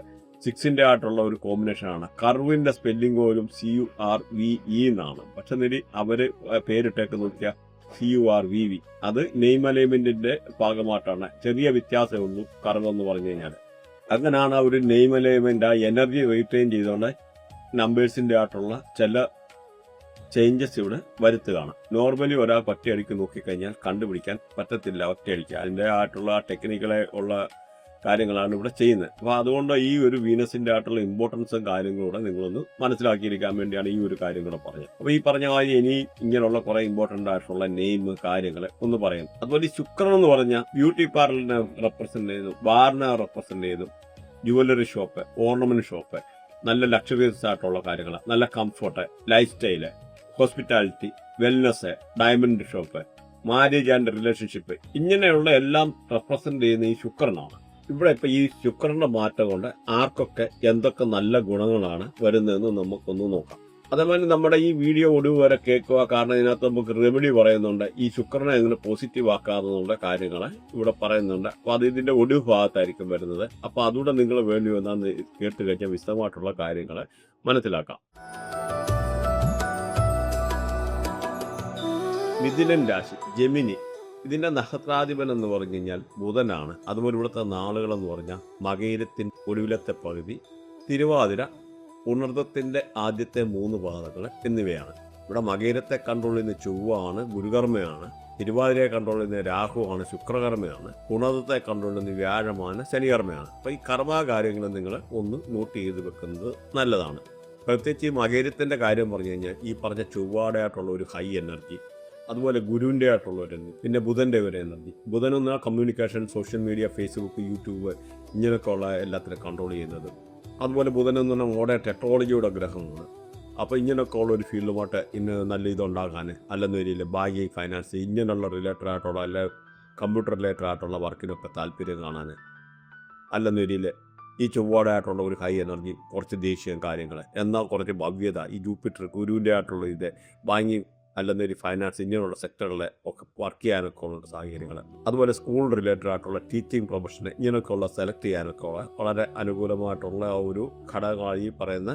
6ന്റെ ആയിട്ടുള്ള ഒരു കോമ്പിനേഷനാണ്. കർവിന്റെ സ്പെല്ലിംഗ് പോലും CURVE എന്നാണ്. പക്ഷെ നേരി അവര് പേരിട്ടേക്ക് നോക്കിയാൽ CURVV. അത് നെയിം അലൈൻമെന്റിന്റെ ഭാഗമായിട്ടാണ്. ചെറിയ വ്യത്യാസമേ ഉള്ളൂ കർവ് എന്ന് പറഞ്ഞു കഴിഞ്ഞാൽ. അങ്ങനെയാണ് ആ ഒരു നെയിം അലൈൻമെന്റ് ആ എനർജി റീറ്റെയിൻ ചെയ്തുകൊണ്ട് നമ്പേഴ്സിന്റെ ആയിട്ടുള്ള ചില ചേഞ്ചസ് ഇവിടെ വരുത്തുകയാണ്. നോർമലി ഒരാൾക്ക് ഒറ്റയടിക്ക് നോക്കിക്കഴിഞ്ഞാൽ കണ്ടുപിടിക്കാൻ പറ്റത്തില്ല ഒറ്റയടിക്ക്. അതിൻ്റെ ആയിട്ടുള്ള ടെക്നിക്കലെ ഉള്ള കാര്യങ്ങളാണ് ഇവിടെ ചെയ്യുന്നത്. അപ്പോൾ അതുകൊണ്ട് ഈ ഒരു വീനസിന്റെ ആയിട്ടുള്ള ഇമ്പോർട്ടൻസും കാര്യങ്ങളൂടെ നിങ്ങളൊന്ന് മനസ്സിലാക്കിയിരിക്കാൻ വേണ്ടിയാണ് ഈ ഒരു കാര്യം കൂടെ പറഞ്ഞത്. അപ്പോൾ ഈ പറഞ്ഞ കാര്യം ഇനി ഇങ്ങനെയുള്ള കുറെ ഇമ്പോർട്ടന്റ് ആയിട്ടുള്ള നെയിം കാര്യങ്ങൾ ഒന്ന് പറയും. അതുപോലെ ഈ ശുക്രൻ എന്ന് പറഞ്ഞാൽ ബ്യൂട്ടി പാർലറിനെ റെപ്രസെന്റ് ചെയ്തു, ബാറിനെ റെപ്രസെന്റ് ചെയ്തു, ജുവലറി ഷോപ്പ്, ഓർണമെന്റ് ഷോപ്പ്, നല്ല ലക്ഷറീസ് ആയിട്ടുള്ള കാര്യങ്ങൾ, നല്ല comfort, life style, hospitality, wellness, diamond shop, marriage and relationship, ഇങ്ങനെയുള്ള എല്ലാം റെപ്രസെന്റ് ചെയ്യുന്ന ഈ ശുക്രനാണ്. ഇവിടെ ഇപ്പൊ ഈ ശുക്രന്റെ മാറ്റം കൊണ്ട് ആർക്കൊക്കെ എന്തൊക്കെ നല്ല ഗുണങ്ങളാണ് വരുന്നതെന്ന് നമുക്കൊന്ന് നോക്കാം. അതേപോലെ നമ്മുടെ ഈ വീഡിയോ ഒടുവ് വരെ കേൾക്കുക. കാരണം ഇതിനകത്ത് നമുക്ക് റെമഡി പറയുന്നുണ്ട്, ഈ ശുക്രനെ എങ്ങനെ പോസിറ്റീവ് ആക്കാവുന്ന കാര്യങ്ങൾ ഇവിടെ പറയുന്നുണ്ട്. അപ്പൊ അത് ഇതിന്റെ ഒടുവ് ഭാഗത്തായിരിക്കും വരുന്നത്. അപ്പൊ അതുകൂടെ നിങ്ങൾ വേണ്ടി വന്നാൽ കേട്ട് കഴിഞ്ഞാൽ വിശദമായിട്ടുള്ള കാര്യങ്ങൾ മനസ്സിലാക്കാം. മിഥുനൻ രാശി, ജെമിനി, ഇതിൻ്റെ നക്ഷത്രാധിപൻ എന്ന് പറഞ്ഞു കഴിഞ്ഞാൽ ബുധനാണ്. അതുപോലെ ഇവിടുത്തെ നാളുകളെന്ന് പറഞ്ഞാൽ മകയിരത്തിൻ്റെ ഒടുവിലത്തെ പകുതി, തിരുവാതിര, പുണർദത്തിൻ്റെ ആദ്യത്തെ 3 പാദങ്ങൾ എന്നിവയാണ്. ഇവിടെ മകയിരത്തെ കൺട്രോൾ ചെയ്യുന്ന ചൊവ്വയാണ്, ഗുരുകർമ്മയാണ്. തിരുവാതിരയെ കൺട്രോൾ ചെയ്യുന്ന രാഹുവാണ്, ശുക്രകർമ്മയാണ്. പുണർദത്തെ കൺട്രോൾ ചെയ്യുന്ന വ്യാഴമാണ്, ശനികർമ്മയാണ്. അപ്പോൾ ഈ കർമ്മകാര്യങ്ങൾ നിങ്ങൾ ഒന്ന് നോട്ട് ചെയ്ത് വെക്കുന്നത് നല്ലതാണ്. പ്രത്യേകിച്ച് ഈ മകയിരത്തിൻ്റെ കാര്യം പറഞ്ഞു കഴിഞ്ഞാൽ ഈ പറഞ്ഞ ചൊവ്വയുടെ ആയിട്ടുള്ള ഒരു ഹൈ എനർജി, അതുപോലെ ഗുരുവിൻ്റെ ആയിട്ടുള്ള ഒരു എനർജി, പിന്നെ ബുധൻ്റെ ഒരു എനർജി. ബുധനെന്ന communication, social media, Facebook, YouTube ഇങ്ങനെയൊക്കെ ഉള്ള എല്ലാത്തിനും കൺട്രോൾ ചെയ്യുന്നത്. അതുപോലെ ബുധനെന്ന് പറഞ്ഞാൽ മോഡേൺ ടെക്നോളജിയുടെ ഗ്രഹമാണ്. അപ്പോൾ ഇങ്ങനെയൊക്കെ ഉള്ള ഒരു ഫീൽഡുമായിട്ട് ഇന്ന് നല്ല ഇതുണ്ടാകാൻ, അല്ലെന്ന രീതിയിൽ ബാങ്കിങ്, ഫൈനാൻസ് ഇങ്ങനെയുള്ള റിലേറ്റഡ് ആയിട്ടുള്ള അല്ലെ കമ്പ്യൂട്ടർ റിലേറ്റഡ് ആയിട്ടുള്ള വർക്കിനൊക്കെ താല്പര്യം കാണാൻ, അല്ലെന്ന രീതിയിൽ ഈ ചൊവ്വയുടെ ആയിട്ടുള്ള ഒരു ഹൈ എനർജി, കുറച്ച് ദേഷ്യം കാര്യങ്ങൾ, എന്നാൽ കുറച്ച് ഭവ്യത, ഈ ജൂപ്പിറ്റർ ഗുരുവിൻ്റെ ആയിട്ടുള്ള ഇത് ബാങ്കിങ് അല്ലെന്ന ഒരു ഫൈനാൻസ് ഇങ്ങനെയുള്ള സെക്ടറിലെ ഒക്കെ വർക്ക് ചെയ്യാനൊക്കെ ഉള്ള സാഹചര്യങ്ങൾ, അതുപോലെ സ്കൂൾ റിലേറ്റഡ് ആയിട്ടുള്ള ടീച്ചിങ് പ്രൊഫഷന് ഇങ്ങനെയൊക്കെ ഉള്ള സെലക്ട് ചെയ്യാനൊക്കെ ഉള്ള വളരെ അനുകൂലമായിട്ടുള്ള ഒരു ഘടകമാണ് ഈ പറയുന്ന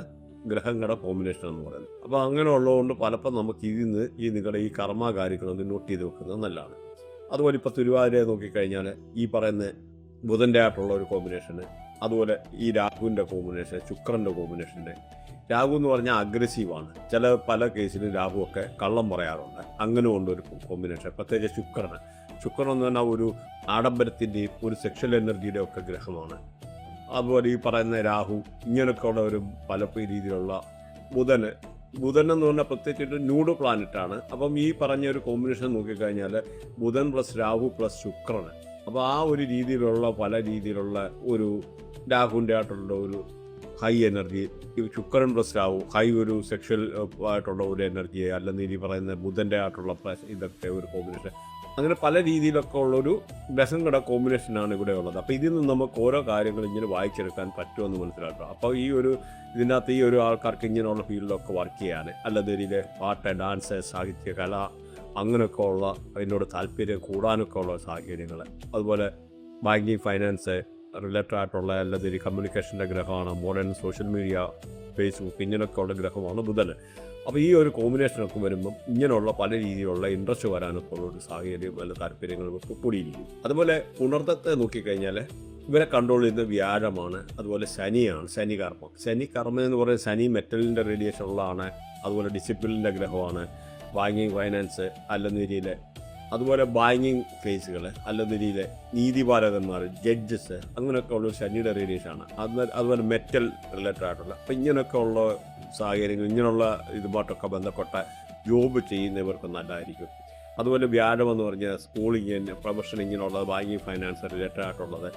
ഗ്രഹങ്ങളുടെ കോമ്പിനേഷൻ എന്ന് പറയുന്നത്. അപ്പോൾ അങ്ങനെ ഉള്ളതുകൊണ്ട് പലപ്പോൾ നമുക്ക് ഇതിന്ന് ഈ നിങ്ങളുടെ ഈ കർമ്മ കാര്യങ്ങളൊന്ന് നോട്ട് ചെയ്ത് വെക്കുന്നത് നല്ലതാണ്. അതുപോലെ ഇപ്പോൾ തിരുവാതിരയെ നോക്കിക്കഴിഞ്ഞാൽ ഈ പറയുന്ന ബുധൻ്റെ ആയിട്ടുള്ള ഒരു കോമ്പിനേഷന്, അതുപോലെ ഈ രാഹുവിൻ്റെ കോമ്പിനേഷൻ, ശുക്രൻ്റെ കോമ്പിനേഷൻ്റെ. രാഹു എന്ന് പറഞ്ഞാൽ അഗ്രസീവാണ്. പല കേസിലും രാഹുവൊക്കെ കള്ളം പറയാറുണ്ട്. അങ്ങനെ കൊണ്ടൊരു കോമ്പിനേഷൻ. പ്രത്യേകിച്ച് ശുക്രൻ എന്ന് പറഞ്ഞാൽ ഒരു ആഡംബരത്തിൻ്റെയും ഒരു സെക്ഷൽ എനർജിയുടെയും ഒക്കെ ഗ്രഹമാണ്. അതുപോലെ ഈ പറയുന്ന രാഹു ഇങ്ങനെയൊക്കെ ഉള്ള ഒരു പല രീതിയിലുള്ള ബുധൻ എന്ന് പറഞ്ഞാൽ പ്രത്യേകിച്ചിട്ട് ന്യൂഡ് പ്ലാനറ്റാണ്. അപ്പം ഈ പറഞ്ഞ ഒരു കോമ്പിനേഷൻ നോക്കിക്കഴിഞ്ഞാൽ ബുധൻ പ്ലസ് രാഹു പ്ലസ് ശുക്രൻ. അപ്പോൾ ആ ഒരു രീതിയിലുള്ള പല രീതിയിലുള്ള ഒരു രാഹുവിൻ്റെ ആയിട്ടുള്ള ഒരു ഹൈ എനർജി, ശുക്രൻ പ്ലസ് രാഹു ഹൈ ഒരു സെക്ഷൽ ആയിട്ടുള്ള ഒരു എനർജി, അല്ലെങ്കിൽ ഈ പറയുന്ന ബുധൻ്റെ ആയിട്ടുള്ള ഇതൊക്കെ ഒരു കോമ്പിനേഷൻ. അങ്ങനെ പല രീതിയിലൊക്കെ ഉള്ളൊരു ഗ്രഹങ്ങളുടെ കോമ്പിനേഷനാണ് ഇവിടെ ഉള്ളത്. അപ്പോൾ ഇതിൽ നിന്ന് നമുക്ക് ഓരോ കാര്യങ്ങൾ ഇങ്ങനെ വായിച്ചെടുക്കാൻ പറ്റുമെന്ന് മനസ്സിലാക്കുക. അപ്പോൾ ഇതിനകത്ത് ഈ ഒരു ആൾക്കാർക്ക് ഇങ്ങനെയുള്ള ഫീൽഡിലൊക്കെ വർക്ക് ചെയ്യാൻ, അല്ലാതെ രീതിയിൽ പാട്ട്, ഡാൻസ്, സാഹിത്യ, കല അങ്ങനെയൊക്കെ ഉള്ള അതിനോട് താല്പര്യം കൂടാനൊക്കെ ഉള്ള സാഹചര്യങ്ങൾ, അതുപോലെ ബാങ്കിങ്, ഫൈനാൻസ് റിലേറ്റഡ് ആയിട്ടുള്ള അല്ലാതെ ഒരു കമ്മ്യൂണിക്കേഷൻ്റെ ഗ്രഹമാണ്. മോഡേൺ സോഷ്യൽ മീഡിയ, ഫേസ്ബുക്ക് ഇങ്ങനെയൊക്കെ ഉള്ള ഗ്രഹമാണ് ബുധൻ. അപ്പോൾ ഈ ഒരു കോമ്പിനേഷനൊക്കെ വരുമ്പം ഇങ്ങനെയുള്ള പല രീതിയിലുള്ള ഇൻട്രസ്റ്റ് വരാനൊക്കെ ഉള്ള ഒരു സാഹചര്യം അല്ല താല്പര്യങ്ങളും കൂടിയിരിക്കും. അതുപോലെ പുണർദത്തെ നോക്കിക്കഴിഞ്ഞാൽ ഇവരെ കൺട്രോൾ ചെയ്യുന്ന വ്യാഴമാണ്, അതുപോലെ ശനിയാണ്, ശനി കർമ്മം എന്ന് പറയുന്നത് ശനി മെറ്റലിൻ്റെ റേഡിയേഷൻ ഉള്ളതാണ്. അതുപോലെ ഡിസിപ്ലിൻ്റെ ഗ്രഹമാണ്. ബാങ്കിങ്, ഫൈനാൻസ് അല്ലെന്ന രീതിയിൽ, അതുപോലെ ബാങ്കിങ് കേസുകൾ അല്ലെന്ന രീതിയിൽ നീതിപാലകന്മാർ, ജഡ്ജസ് അങ്ങനെയൊക്കെ ഉള്ള ശനിയുടെ റേഡിയേഷനാണ്. അതുപോലെ മെറ്റൽ റിലേറ്റഡ് ആയിട്ടുള്ള അപ്പം ഇങ്ങനെയൊക്കെ ഉള്ള സാഹചര്യങ്ങൾ, ഇങ്ങനെയുള്ള ഇതുമായിട്ടൊക്കെ ബന്ധപ്പെട്ട ജോബ് ചെയ്യുന്നവർക്ക് നല്ലതായിരിക്കും. അതുപോലെ വ്യാഴം എന്ന് പറഞ്ഞാൽ സ്കൂളിങ്, പ്രൊഫഷൻ ഇങ്ങനെയുള്ളത്, ബാങ്കിങ്, ഫൈനാൻസ് റിലേറ്റഡ് ആയിട്ടുള്ളത്.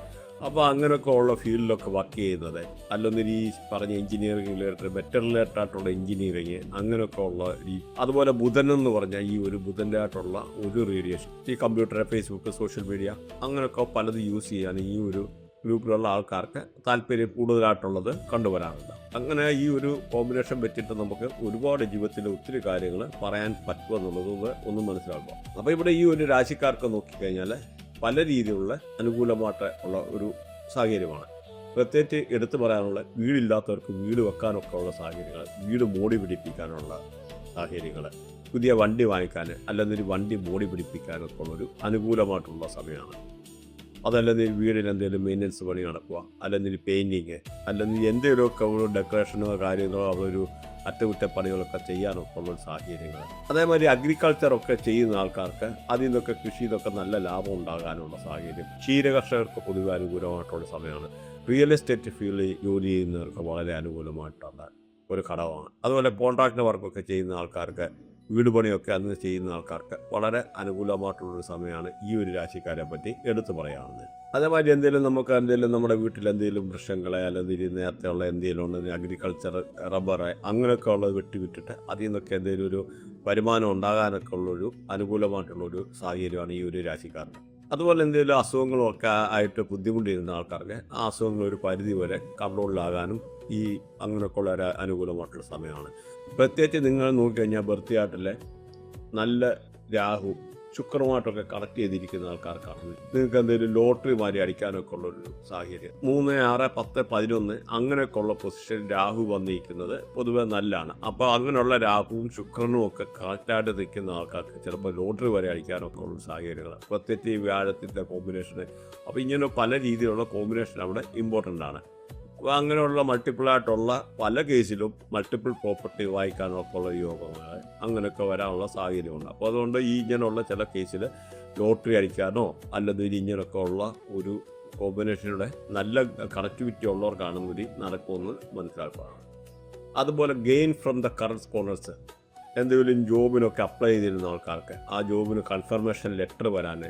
അപ്പോൾ അങ്ങനെയൊക്കെ ഉള്ള ഫീൽഡിലൊക്കെ വർക്ക് ചെയ്യുന്നത്, അല്ലൊന്നൊരു ഈ പറഞ്ഞ എഞ്ചിനീയറിംഗ് റിലേറ്റഡ്, മെറ്റൽ റിലേറ്റഡ് ആയിട്ടുള്ള എഞ്ചിനീയറിങ് അങ്ങനെയൊക്കെ ഉള്ള അതുപോലെ ബുധൻ എന്ന് പറഞ്ഞാൽ ഈ ഒരു ബുധൻ്റെ ആയിട്ടുള്ള ഒരു റേഡിയേഷൻ, ഈ കമ്പ്യൂട്ടർ, ഫേസ്ബുക്ക്, സോഷ്യൽ മീഡിയ അങ്ങനെയൊക്കെ പലത് യൂസ് ചെയ്യാൻ ഈ ഒരു ഗ്രൂപ്പിലുള്ള ആൾക്കാർക്ക് താല്പര്യം കൂടുതലായിട്ടുള്ളത് കണ്ടുവരാറുണ്ട്. അങ്ങനെ ഈ ഒരു കോമ്പിനേഷൻ വെച്ചിട്ട് നമുക്ക് ഒരുപാട് ജീവിതത്തിലെ ഒത്തിരി കാര്യങ്ങൾ പറയാൻ പറ്റുമെന്നുള്ളത് ഒന്ന് മനസ്സിലാക്കുക. അപ്പോൾ ഇവിടെ ഈ ഒരു രാശിക്കാർക്ക് നോക്കിക്കഴിഞ്ഞാൽ പല രീതിയിലുള്ള അനുകൂലമായിട്ട് ഉള്ള ഒരു സാഹചര്യമാണ്. പ്രത്യേകിച്ച് എടുത്തു പറയാനുള്ള വീടില്ലാത്തവർക്ക് വീട് വെക്കാനൊക്കെ ഉള്ള സാഹചര്യങ്ങൾ, വീട് മോടി പിടിപ്പിക്കാനുള്ള സാഹചര്യങ്ങൾ, പുതിയ വണ്ടി വാങ്ങിക്കാൻ അല്ലെങ്കിൽ വണ്ടി മോടി പിടിപ്പിക്കാനൊക്കെ ഉള്ളൊരു അനുകൂലമായിട്ടുള്ള സമയമാണ്. അതല്ലെങ്കിൽ വീടിന് എന്തെങ്കിലും മെയിൻ്റനൻസ് പണി നടക്കുക, അല്ലെങ്കിൽ പെയിൻറ്റിങ്, അല്ലെങ്കിൽ എന്തെങ്കിലുമൊക്കെ ഒരു ഡെക്കറേഷനോ കാര്യങ്ങളോ അവരൊരു അറ്റകുറ്റപ്പണികളൊക്കെ ചെയ്യാനൊക്കെ ഉള്ളൊരു സാഹചര്യങ്ങൾ. അതേമാതിരി അഗ്രികൾച്ചറൊക്കെ ചെയ്യുന്ന ആൾക്കാർക്ക് അതിൽ നിന്നൊക്കെ കൃഷിയിൽ നിന്നൊക്കെ നല്ല ലാഭം ഉണ്ടാകാനുള്ള സാഹചര്യം. ക്ഷീരകർഷകർക്ക് പൊതുവെ അനുകൂലമായിട്ടുള്ള സമയമാണ്. റിയൽ എസ്റ്റേറ്റ് ഫീൽഡിൽ ജോലി ചെയ്യുന്നവർക്ക് വളരെ അനുകൂലമായിട്ടുള്ള ഒരു ഘടകമാണ്. അതുപോലെ കോൺട്രാക്ട് വർക്കൊക്കെ ചെയ്യുന്ന ആൾക്കാർക്ക്, വീട് പണിയൊക്കെ അന്ന് ചെയ്യുന്ന ആൾക്കാർക്ക് വളരെ അനുകൂലമായിട്ടുള്ളൊരു സമയമാണ് ഈ ഒരു രാശിക്കാരെ പറ്റി എടുത്തു പറയുകയാണെന്ന്. അതേമാതിരി എന്തെങ്കിലും നമ്മുടെ വീട്ടിൽ എന്തെങ്കിലും വൃക്ഷങ്ങളെ അല്ലെങ്കിൽ നേരത്തെ ഉള്ള എന്തെങ്കിലും ഉണ്ടെങ്കിൽ അഗ്രികൾച്ചർ, റബ്ബർ അങ്ങനെയൊക്കെ ഉള്ളത് വെട്ടിവിട്ടിട്ട് അതിൽ നിന്നൊക്കെ എന്തെങ്കിലും ഒരു വരുമാനം ഉണ്ടാകാനൊക്കെ ഉള്ളൊരു അനുകൂലമായിട്ടുള്ളൊരു സാഹചര്യമാണ് ഈ ഒരു രാശിക്കാർക്ക്. അതുപോലെ എന്തെങ്കിലും അസുഖങ്ങളൊക്കെ ആയിട്ട് ബുദ്ധിമുട്ടിയിരുന്ന ആൾക്കാർക്ക് ആ അസുഖങ്ങൾ ഒരു പരിധി വരെ കൺട്രോളിലാകാനും ഈ അങ്ങനെയൊക്കെ ഉള്ള ഒരു അനുകൂലമായിട്ടുള്ള സമയമാണ്. പ്രത്യേകിച്ച് നിങ്ങൾ നോക്കിക്കഴിഞ്ഞാൽ ബർത്ത് ചാർട്ടിലെ നല്ല രാഹു, ശുക്രനുമായിട്ടൊക്കെ കണക്ട് ചെയ്തിരിക്കുന്ന ആൾക്കാർക്കാണ് നിങ്ങൾക്ക് എന്തെങ്കിലും ലോട്ടറി മാറി അടിക്കാനൊക്കെ ഉള്ളൊരു സാഹചര്യം. 3, 6, 10, 11 അങ്ങനെയൊക്കെ ഉള്ള പൊസിഷൻ രാഹു വന്നിരിക്കുന്നത് പൊതുവെ നല്ലതാണ്. അപ്പോൾ അങ്ങനെയുള്ള രാഹുവും ശുക്രനും ഒക്കെ കറക്റ്റായിട്ട് നിൽക്കുന്ന ആൾക്കാർക്ക് ചിലപ്പോൾ ലോട്ടറി വരെ അടിക്കാനൊക്കെ ഉള്ള സാഹചര്യങ്ങൾ, പ്രത്യേകിച്ച് ഈ വ്യാഴത്തിൻ്റെ കോമ്പിനേഷന്. അപ്പോൾ ഇങ്ങനെ പല രീതിയിലുള്ള കോമ്പിനേഷൻ അവിടെ ഇമ്പോർട്ടൻ്റ് ആണ്. അപ്പോൾ അങ്ങനെയുള്ള മൾട്ടിപ്പിളായിട്ടുള്ള പല കേസിലും മൾട്ടിപ്പിൾ പ്രോപ്പർട്ടി വായിക്കാനൊക്കെ ഉള്ള യോഗങ്ങൾ അങ്ങനെയൊക്കെ വരാനുള്ള സാഹചര്യമുണ്ട്. അപ്പോൾ അതുകൊണ്ട് ഈ ഇങ്ങനെയുള്ള ചില കേസിൽ ലോട്ടറി അടിക്കാനോ അല്ലെങ്കിൽ ഇങ്ങനെയൊക്കെ ഉള്ള ഒരു കോമ്പിനേഷനുടെ നല്ല കണക്ടിവിറ്റി ഉള്ളവർക്കാണ് കൂടി നടക്കുമെന്ന് മനസ്സിലാക്കുകയാണ്. അതുപോലെ ഗെയിൻ ഫ്രം ദ കറസ്പോണ്ടൻസ്, എന്തെങ്കിലും ജോബിനൊക്കെ അപ്ലൈ ചെയ്തിരുന്ന ആൾക്കാർക്ക് ആ ജോബിന് കൺഫർമേഷൻ ലെറ്റർ വരാൻ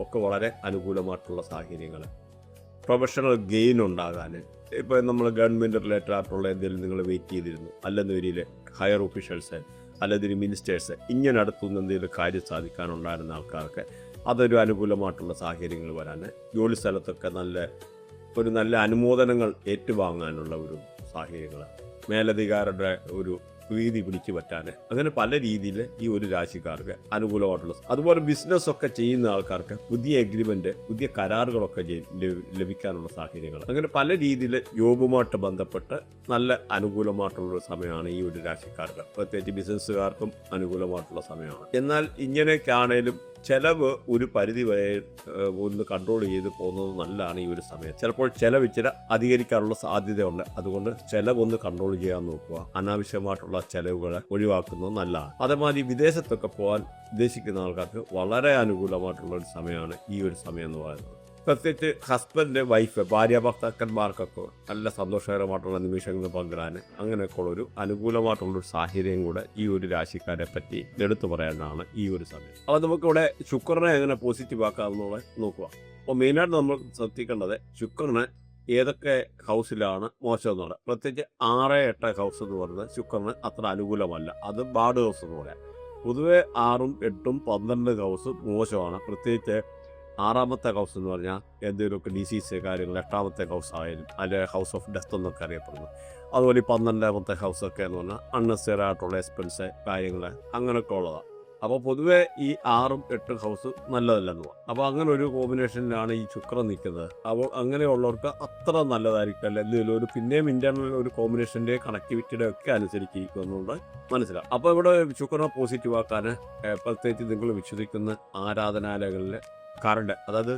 ഒക്കെ വളരെ അനുകൂലമായിട്ടുള്ള സാഹചര്യങ്ങൾ. പ്രൊഫഷണൽ ഗെയിൻ ഉണ്ടാകാൻ, ഇപ്പോൾ നമ്മൾ ഗവൺമെൻറ് റിലേറ്റഡ് ആയിട്ടുള്ള എന്തെങ്കിലും നിങ്ങൾ വെയിറ്റ് ചെയ്തിരുന്നു, അല്ലെങ്കിൽ ഹയർ ഒഫീഷ്യൽസ് അല്ലെങ്കിൽ മിനിസ്റ്റേഴ്സ് ഇങ്ങനെ അടുത്തുനിന്ന് എന്തെങ്കിലും കാര്യം സാധിക്കാനുണ്ടായിരുന്ന ആൾക്കാർക്ക് അതൊരു അനുകൂലമായിട്ടുള്ള സാഹചര്യങ്ങൾ വരാൻ, ജോലി സ്ഥലത്തൊക്കെ നല്ല അനുമോദനങ്ങൾ ഏറ്റുവാങ്ങാനുള്ള ഒരു സാഹചര്യങ്ങൾ, മേലധികാരുടെ ഒരു പ്രീതി പിടിച്ചു പറ്റാൻ, അങ്ങനെ പല രീതിയിൽ ഈ ഒരു രാശിക്കാർക്ക് അനുകൂലമായിട്ടുള്ള. അതുപോലെ ബിസിനസ്സൊക്കെ ചെയ്യുന്ന ആൾക്കാർക്ക് പുതിയ എഗ്രിമെൻ്റ്, പുതിയ കരാറുകളൊക്കെ ലഭിക്കാനുള്ള സാഹചര്യങ്ങൾ, അങ്ങനെ പല രീതിയിൽ ജോബുമായിട്ട് ബന്ധപ്പെട്ട് നല്ല അനുകൂലമായിട്ടുള്ളൊരു സമയമാണ് ഈ ഒരു രാശിക്കാർക്ക്. പ്രത്യേകിച്ച് ബിസിനസ്സുകാർക്കും അനുകൂലമായിട്ടുള്ള സമയമാണ്. എന്നാൽ ഇങ്ങനെയൊക്കെ ആണേലും ചിലവ് ഒരു പരിധി വരെ ഒന്ന് കൺട്രോൾ ചെയ്ത് പോകുന്നത് നല്ലതാണ് ഈ ഒരു സമയം. ചിലപ്പോൾ ചിലവ് ഇച്ചിരി അധികരിക്കാനുള്ള സാധ്യതയുണ്ട്. അതുകൊണ്ട് ചിലവൊന്ന് കൺട്രോൾ ചെയ്യാൻ നോക്കുക. അനാവശ്യമായിട്ടുള്ള ചിലവുകൾ ഒഴിവാക്കുന്നത് നല്ലതാണ്. അതേമാതിരി വിദേശത്തൊക്കെ പോകാൻ ഉദ്ദേശിക്കുന്ന ആൾക്കാർക്ക് വളരെ അനുകൂലമായിട്ടുള്ള ഒരു സമയമാണ് ഈ ഒരു സമയം എന്ന് പറയുന്നത്. പ്രത്യേകിച്ച് ഹസ്ബൻഡ്, വൈഫ്, ഭാര്യ ഭർത്താക്കന്മാർക്കൊക്കെ നല്ല സന്തോഷകരമായിട്ടുള്ള നിമിഷങ്ങൾ പങ്കിടാൻ അങ്ങനെയൊക്കെ ഉള്ളൊരു അനുകൂലമായിട്ടുള്ളൊരു സാഹചര്യം കൂടെ ഈ ഒരു രാശിക്കാരെ പറ്റി എടുത്തു പറയാനാണ് ഈ ഒരു സമയം. അപ്പോൾ നമുക്കിവിടെ ശുക്രനെ എങ്ങനെ പോസിറ്റീവ് ആക്കാമെന്നുള്ളത് നോക്കുക. അപ്പോൾ മെയിനായിട്ട് നമ്മൾ ശ്രദ്ധിക്കേണ്ടത് ശുക്രനെ ഏതൊക്കെ ഹൗസിലാണ് മോശം എന്നുള്ളത്. പ്രത്യേകിച്ച് 6, 8 ഹൗസ് എന്ന് പറയുന്നത് ശുക്രന് അത്ര അനുകൂലമല്ല. അത് ബാഡ് ഹൗസ് എന്ന് പറയാം. പൊതുവെ 6, 8, 12 ഹൗസ് മോശമാണ്. പ്രത്യേകിച്ച് 6ാമത്തെ ഹൗസ് എന്ന് പറഞ്ഞാൽ എന്തെങ്കിലുമൊക്കെ ഡിസീസ് കാര്യങ്ങൾ, 8ാമത്തെ ഹൗസ് ആയാലും അല്ലെങ്കിൽ ഹൗസ് ഓഫ് ഡെത്ത് എന്നൊക്കെ അറിയപ്പെടുന്നു. അതുപോലെ ഈ 12ാമത്തെ ഹൗസൊക്കെ എന്ന് പറഞ്ഞാൽ അൺനെസറി ആയിട്ടുള്ള എക്സ്പെൻസ് കാര്യങ്ങൾ അങ്ങനെയൊക്കെ ഉള്ളതാണ്. അപ്പോൾ പൊതുവേ ഈ 6, 8 ഹൗസ് നല്ലതല്ലെന്ന് പറയാം. അപ്പോൾ അങ്ങനെ ഒരു കോമ്പിനേഷനിലാണ് ഈ ശുക്രൻ നിൽക്കുന്നത്. അപ്പോൾ അങ്ങനെയുള്ളവർക്ക് അത്ര നല്ലതായിരിക്കില്ല. എന്തെങ്കിലും ഒരു പിന്നെയും ഇന്റർണൽ ഒരു കോമ്പിനേഷൻ്റെ കണക്ടിവിറ്റിയുടെ ഒക്കെ അനുസരിച്ചിരിക്കുന്നുണ്ട് മനസ്സിലാവും. അപ്പോൾ ഇവിടെ ശുക്രനെ പോസിറ്റീവ് ആക്കാൻ പ്രത്യേകിച്ച് നിങ്ങൾ വിശ്വസിക്കുന്ന ആരാധനാലയങ്ങളിൽ കറണ്ട്, അതായത്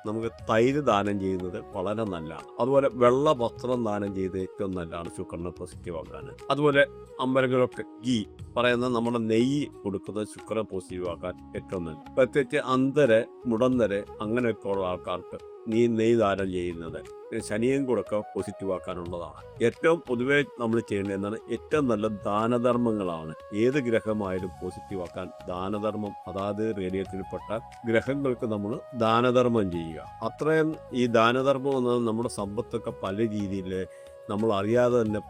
നമുക്ക് തൈര് ദാനം ചെയ്യുന്നത് വളരെ നല്ലതാണ്. അതുപോലെ വെള്ള വസ്ത്രം ദാനം ചെയ്ത് ഏറ്റവും നല്ലതാണ് ശുക്രനെ പോസിറ്റീവ് ആക്കാൻ. അതുപോലെ അമ്പലങ്ങളൊക്കെ ഗീ പറയുന്ന നമ്മുടെ നെയ്യ് കൊടുക്കുന്നത് ശുക്രനെ പോസിറ്റീവ് ആക്കാൻ ഏറ്റവും നല്ലത്. പ്രത്യേകിച്ച് അന്ധര്, മുടന്തര് അങ്ങനെയൊക്കെ ഉള്ള ആൾക്കാർക്ക് നെയ്യ് ദാനം ചെയ്യുന്നത് ശനിയും കൂടെയൊക്കെ പോസിറ്റീവ് ആക്കാനുള്ളതാണ്. ഏറ്റവും പൊതുവെ നമ്മൾ ചെയ്യേണ്ടത് എന്താണ്, ഏറ്റവും നല്ല ദാനധർമ്മങ്ങളാണ്. ഏത് ഗ്രഹമായാലും പോസിറ്റീവ് ആക്കാൻ ദാനധർമ്മം, അതായത് റേഡിയത്തിൽപ്പെട്ട ഗ്രഹങ്ങൾക്ക് നമ്മൾ ദാനധർമ്മം ചെയ്യുക. അത്രയും ഈ ദാനധർമ്മം എന്നത് നമ്മുടെ സമ്പത്തൊക്കെ പല രീതിയിൽ നമ്മൾ അറിയാതെ തന്നെ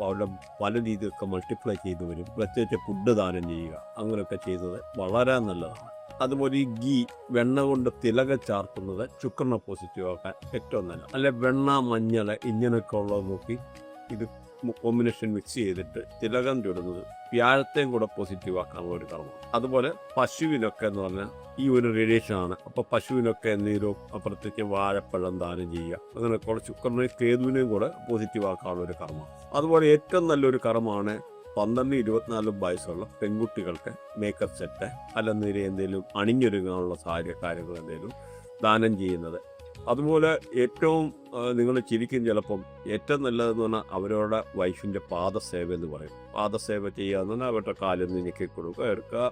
പല രീതിയൊക്കെ മൾട്ടിപ്ലൈ ചെയ്തു വരും. പ്രത്യേകിച്ച് ഫുഡ് ദാനം ചെയ്യുക, അങ്ങനെയൊക്കെ ചെയ്യുന്നത് വളരെ നല്ലതാണ്. അതുപോലെ ഈ ഗീ, വെണ്ണ കൊണ്ട് തിലകം ചാർത്തുന്നത് ശുക്രനെ പോസിറ്റീവ് ആക്കാൻ ഏറ്റവും നല്ല. അല്ലെ വെണ്ണ, മഞ്ഞൾ ഇങ്ങനെയൊക്കെ ഉള്ളത് നോക്കി ഇത് കോമ്പിനേഷൻ മിക്സ് ചെയ്തിട്ട് തിലകം ചുടുന്നത് വ്യാഴത്തെയും കൂടെ പോസിറ്റീവ് ആക്കാനുള്ള ഒരു കർമ്മം. അതുപോലെ പശുവിനൊക്കെ എന്ന് പറഞ്ഞാൽ ഈ ഒരു റേഡിയേഷനാണ്. അപ്പോൾ പശുവിനൊക്കെ എന്തെങ്കിലും പ്രത്യേകിച്ച് വാഴപ്പഴം ദാനം ചെയ്യുക, അങ്ങനെയൊക്കെ ശുക്രനെയും കേതുവിനെയും കൂടെ പോസിറ്റീവ് ആക്കാനുള്ള ഒരു കർമ്മം. അതുപോലെ ഏറ്റവും നല്ലൊരു കർമ്മമാണ് 12, 24 വയസ്സുള്ള പെൺകുട്ടികൾക്ക് മേക്കപ്പ് സെറ്റ് അല്ലെങ്കിൽ എന്തെങ്കിലും അണിഞ്ഞൊരുങ്ങാനുള്ള കാര്യങ്ങൾ എന്തെങ്കിലും ദാനം ചെയ്യുന്നത്. അതുപോലെ ഏറ്റവും നിങ്ങൾ ചിരിക്കും ചിലപ്പം, ഏറ്റവും നല്ലതെന്ന് പറഞ്ഞാൽ അവരുടെ വൈഫിൻ്റെ പാദസേവ എന്ന് പറയും. പാദസേവ ചെയ്യുക എന്ന് പറഞ്ഞാൽ അവരുടെ കാലിൽ നിന്ന് ഞെക്കി കൊടുക്കുക, എടുക്കുക,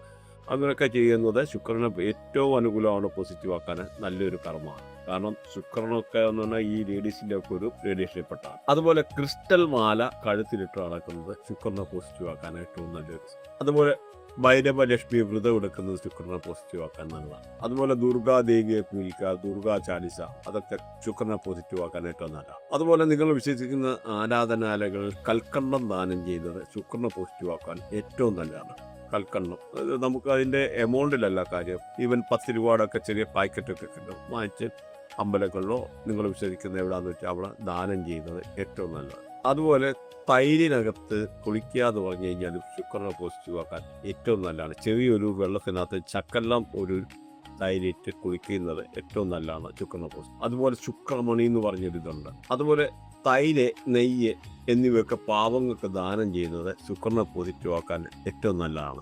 അങ്ങനെയൊക്കെ ചെയ്യുന്നത് ശുക്രനെ ഏറ്റവും അനുകൂലമാണ് പോസിറ്റീവ് ആക്കാൻ നല്ലൊരു കർമ്മമാണ്. കാരണം ശുക്രനൊക്കെ എന്ന് പറഞ്ഞാൽ ഈ ലേഡീസിൻ്റെ ഒക്കെ ഒരു റേഡിയേഷനിൽപ്പെട്ടാണ്. അതുപോലെ ക്രിസ്റ്റൽ മാല കഴുത്തിലിട്ട് നടക്കുന്നത് ശുക്രനെ പോസിറ്റീവ് ആക്കാൻ ഏറ്റവും നല്ലൊരു. അതുപോലെ ഭൈരവലക്ഷ്മി വ്രതം എടുക്കുന്നത് ശുക്രനെ പോസിറ്റീവ് ആക്കാൻ നല്ലതാണ്. അതുപോലെ ദുർഗാദേവിയെ പൂജിക്കുക, ദുർഗാ ചാലിസ, അതൊക്കെ ശുക്രനെ പോസിറ്റീവ് ആക്കാൻ ഏറ്റവും നല്ലതാണ്. അതുപോലെ നിങ്ങൾ വിശ്വസിക്കുന്ന ആരാധനാലയങ്ങളിൽ കൽക്കണ്ടം ദാനം ചെയ്യുന്നത് ശുക്രനെ പോസിറ്റീവ് ആക്കാൻ ഏറ്റവും നല്ലതാണ്. കൽക്കണ്ടം നമുക്ക് അതിൻ്റെ എമൗണ്ടിലല്ല കാര്യം, ഈവൻ 10 രൂപയുടെയൊക്കെ ചെറിയ പാക്കറ്റൊക്കെ കിട്ടും, വാങ്ങിച്ച് അമ്പലങ്ങളിലോ നിങ്ങൾ വിശ്വസിക്കുന്ന എവിടെയാണെന്ന് വെച്ചാൽ അവിടെ ദാനം ചെയ്യുന്നത് ഏറ്റവും നല്ലതാണ്. അതുപോലെ തൈരിനകത്ത് കുളിക്കാതെ പറഞ്ഞു കഴിഞ്ഞാൽ ശുക്രനെ പോസിറ്റീവ് ആക്കാൻ ഏറ്റവും നല്ലതാണ്. ചെറിയൊരു വെള്ളത്തിനകത്ത് ചക്കെല്ലാം ഒരു തൈരിട്ട് കുളിക്കുന്നത് ഏറ്റവും നല്ലതാണ് ശുക്രനെ പോസ്റ്റ്. അതുപോലെ ശുക്രമണി എന്ന് പറഞ്ഞൊരിതുണ്ട്. അതുപോലെ തൈര്, നെയ്യ് എന്നിവയൊക്കെ പാവങ്ങൾക്ക് ദാനം ചെയ്യുന്നത് ശുക്രനെ പോസിറ്റീവാക്കാൻ ഏറ്റവും നല്ലതാണ്.